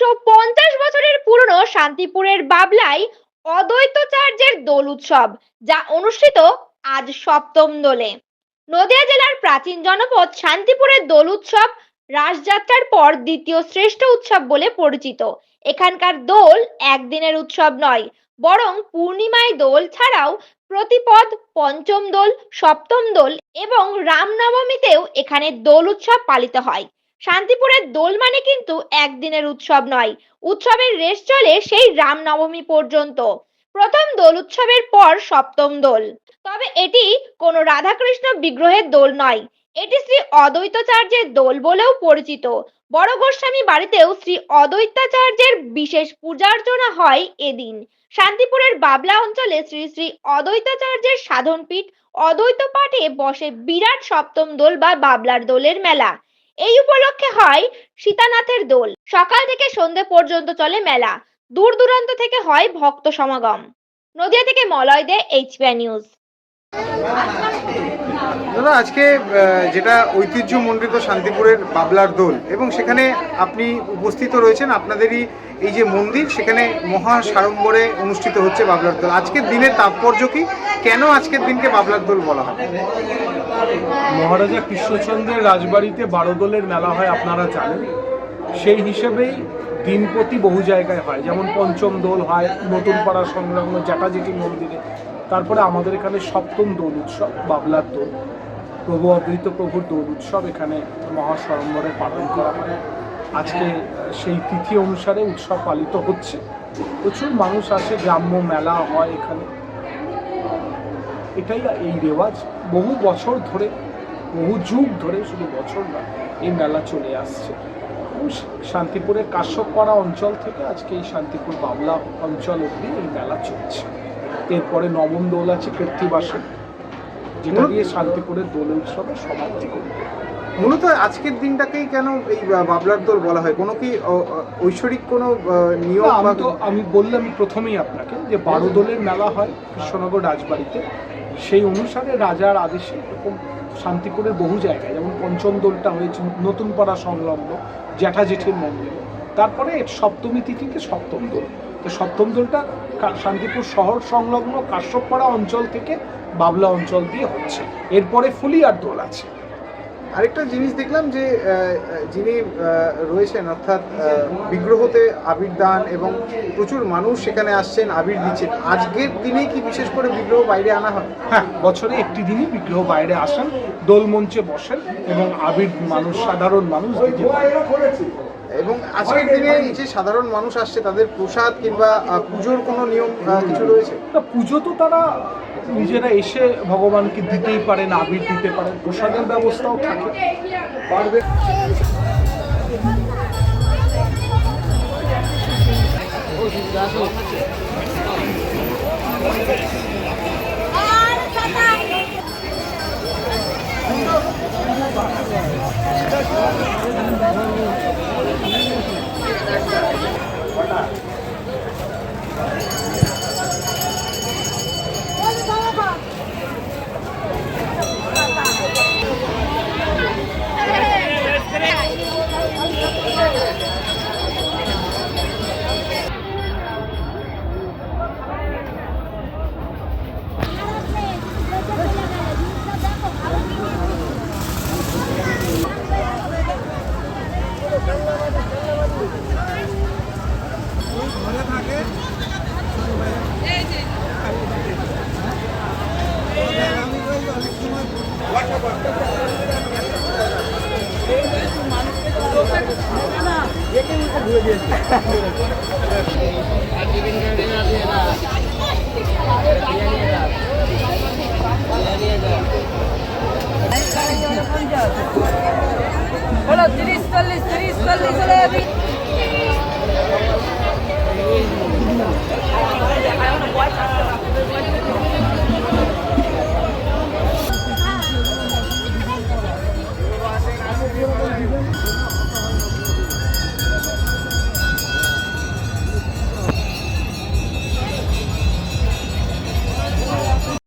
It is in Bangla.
650 বছরের পুরনো শান্তিপুরের বাবলায় অদ্বৈতাচার্যের দোল উৎসব, যা অনুষ্ঠিত আজ সপ্তম দোলে। নদিয়া জেলার প্রাচীন জনপদ শান্তিপুরের দোল উৎসব রাসযাত্রার পর দ্বিতীয় শ্রেষ্ঠ উৎসব বলে পরিচিত। এখানকার দোল একদিনের উৎসব নয়, বরং পূর্ণিমায় দোল ছাড়াও প্রতিপদ, পঞ্চম দোল, সপ্তম দোল এবং রামনবমীতেও এখানে দোল উৎসব পালিত হয়। শান্তিপুরের দোল মানে কিন্তু একদিনের উৎসব নয়, উৎসবের রেশ চলে সেই রামনবমী পর্যন্ত। প্রথম দোল উৎসবের পর সপ্তম দোল। তবে এটি কোনো রাধাকৃষ্ণ বিগ্রহের দোল নয়, এটি শ্রী অদ্বৈতাচার্যের দোল বলেও পরিচিত। বড় গোস্বামী বাড়িতেও শ্রী অদ্বৈতাচার্যের বিশেষ পূজার্চনা হয় এদিন। শান্তিপুরের বাবলা অঞ্চলে শ্রী শ্রী অদ্বৈতাচার্যের সাধনপীঠ অদ্বৈত পাঠে বসে বিরাট সপ্তম দোল বা বাবলার দোলের মেলা। এই উপলক্ষে হয় সীতানাথের দোল। সকাল থেকে সন্ধ্যে পর্যন্ত চলে মেলা। দূর দূরান্ত থেকে হয় ভক্ত সমাগম। নদিয়া থেকে মলয় দে, এইচপিআই নিউজ। দাদা, আজকে যেটা ঐতিহ্যমণ্ডিত শান্তিপুরের বাবলার দোল এবং সেখানে আপনি উপস্থিত রয়েছেন, আপনাদেরই এই যে মন্দির, সেখানে মহা সাড়ম্বরে অনুষ্ঠিত হচ্ছে বাবলার দোল। আজকের দিনের তাৎপর্য কি? কেন আজকের দিনকে বাবলার দোল বলা হয়? মহারাজা কৃষ্ণচন্দ্রের রাজবাড়িতে 12 দোলের মেলা হয়, আপনারা জানেন। সেই হিসেবেই দিনপ্রতি বহু জায়গায় হয়, যেমন পঞ্চম দোল হয় নতুন পাড়া সংলগ্ন জ্যাঠাজেঠি মন্দিরে। তারপরে আমাদের এখানে সপ্তম দোল উৎসব, বাবলার দোল, প্রভু অদ্বৈত প্রভুর দোল উৎসব এখানে মহাসড়ম্বরে পালন করা হয়। আজকে সেই তিথি অনুসারে উৎসব পালিত হচ্ছে। প্রচুর মানুষ আসে, গ্রাম্য মেলা হয় এখানে। এটাই এই রেওয়াজ, বহু বছর ধরে, বহু যুগ ধরে, শুধু বছর না, এই মেলা চলে আসছে। শান্তিপুরের কাশ্যপপাড়া অঞ্চল থেকে আজকে এই শান্তিপুর বাবলা অঞ্চল অবধি এই মেলা চলছে। এরপরে নবম দোল আছে কীর্তিবাসে, যেটা দিয়ে শান্তিপুরের দোল উৎসবের সমাপ্তি করবে। মূলত আজকের দিনটাকেই কেন এই বাবলার দোল বলা হয়? কোনো কি ঐশ্বরিক কোনো নিয়ম? আমি বললাম প্রথমেই আপনাকে যে 12 দোলের মেলা হয় কৃষ্ণনগর রাজবাড়িতে। সেই অনুসারে রাজার আদেশে এরকম শান্তিপুরের বহু জায়গায়, যেমন পঞ্চম দোলটা হয়েছে নতুন পাড়া সংলগ্ন জ্যাঠাজেঠির মন্দিরে। তারপরে সপ্তমী তিথিতে সপ্তম দোল। তো সপ্তম দোলটা শান্তিপুর শহর সংলগ্ন কাশ্যপপাড়া অঞ্চল থেকে বাবলা অঞ্চল দিয়ে হচ্ছে। এরপরে ফুলিয়ার দোল আছে। আরেকটা জিনিস দেখলাম যে যিনি রয়েছেন, অর্থাৎ বিগ্রহতে আবির দান এবং প্রচুর মানুষ সেখানে আসছেন, আবির দিচ্ছেন। আজকের দিনেই কি বিশেষ করে বিগ্রহ বাইরে আনা হয়? হ্যাঁ, বছরে একটি দিনই বিগ্রহ বাইরে আসেন, দোল মঞ্চে বসেন এবং আবির মানুষ, সাধারণ মানুষ দিতে পারেন। এবং আজকের দিনে এই যে সাধারণ মানুষ আসছে, তাদের প্রসাদ কিংবা পুজোর কোনো নিয়ম কিছু রয়েছে? না, পুজো তো তারা নিজেরা এসে ভগবানকে দিতেই পারেন, আবির দিতে পারেন, প্রসাদের ব্যবস্থাও থাকে। পারবে।